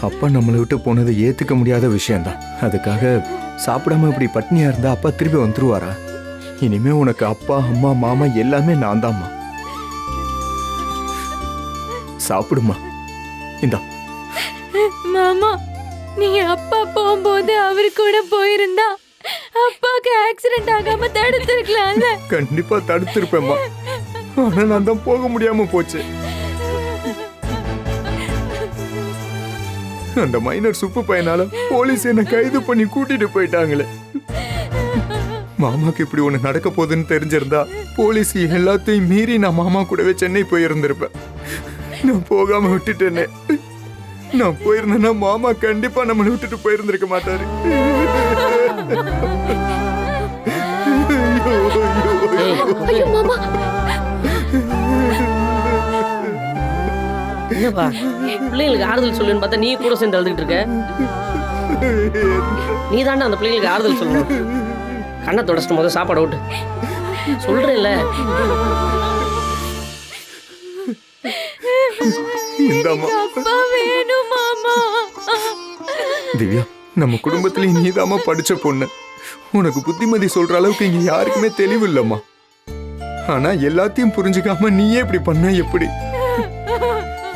அப்பா நம்மளை விட்டு போனது ஏத்துக்க முடியாத விஷயம்தான். அதுக்காக சாப்பிடாம இப்படி பட்னியா இருந்தா அப்பா திருப்பி வந்துருவாரா? இனிமே உனக்கு அப்பா அம்மா மாமா எல்லாமே நான் தான்மா. சாப்பிடுமா. இந்தா. மாமா, நீ அப்பா போகும்போது அவரு கூட போயிருந்தா அப்பாக்கு ஆக்சிடென்ட் ஆகாம தடுத்திருக்கலாம்ல. கண்டிப்பா தடுத்திருப்பேம்மா. ஆனா நான் தான் போக முடியாம போச்சு. அந்த மைனர் சுப்பு பையனால போலீஸ் என்ன கைது பண்ணி கூட்டிட்டு போயிட்டாங்களே. மாமாக்கு இப்படி ஒண்ணு நடக்க போகுதுன்னு தெரிஞ்சிருந்தா போலீஸ் எல்லாத்தையும் மீறி நான் மாமா கூடவே சென்னை போயிருந்திருப்பேன். நான் போகாம விட்டுட்டேனே. நான் போயிருந்தேன்னா மாமா கண்டிப்பா நம்மளை விட்டுட்டு போயிருந்திருக்க மாட்டாரு. ஐயோ மாமா, என்னப்பா பிள்ளைங்களுக்கு ஆறுதல் சொல்லுன்னு பார்த்தா நீ கூட சேர்ந்து அழுதுகிட்டு இருக்க. நீ தாண்டா அந்த பிள்ளைங்களுக்கு ஆறுதல் சொல்லணும். கண்ணை தொடச்சிட்டு முதல் சாப்பாடு விட்டு சொல்றேன்ல. அப்பா வேணும் மாமா. திவ்யா, நம்ம குடும்பத்திலே நீதாம்மா படிச்ச பொண்ணு. உனக்கு புத்திமதி சொல்ற அளவுக்கு இங்க யாருக்குமே தெளிவு இல்லம்மா. ஆனா எல்லாத்தையும் புரிஞ்சுக்காம நீயே இப்படி பண்ண எப்படி?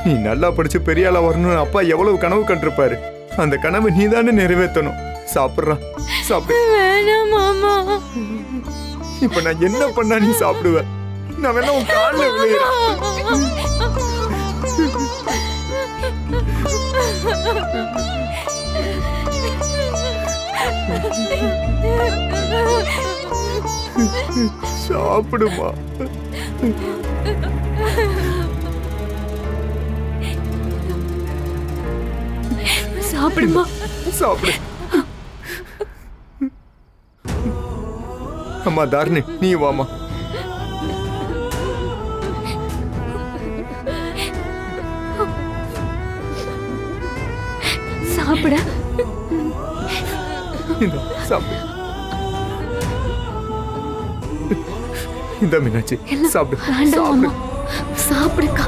நீ நல்லா படிச்சு பெரிய ஆளா வரணும்னு அப்பா எவ்வளவு கனவு கண்டிருப்பாரு. அந்த கனவை நீதானே நிறைவேற்றணும். சாப்பிடுறான், சாப்பிடு. வேணாம் மாமா. இப்ப நான் என்ன பண்ணா நீ சாப்பிடுவ? நான் வேணா உன் காலில் விழுகிறேன். சாப்பிடுமா. சாப்பிடுமா. சாப்பிடு. அம்மா தாரணி, நீ வாமா. சாப்பிட. இந்த சாப்பிடு. இந்த மீனாட்சி சாப்பிடு. வேண்டாம் மாமா, சாப்பிடுக்கா.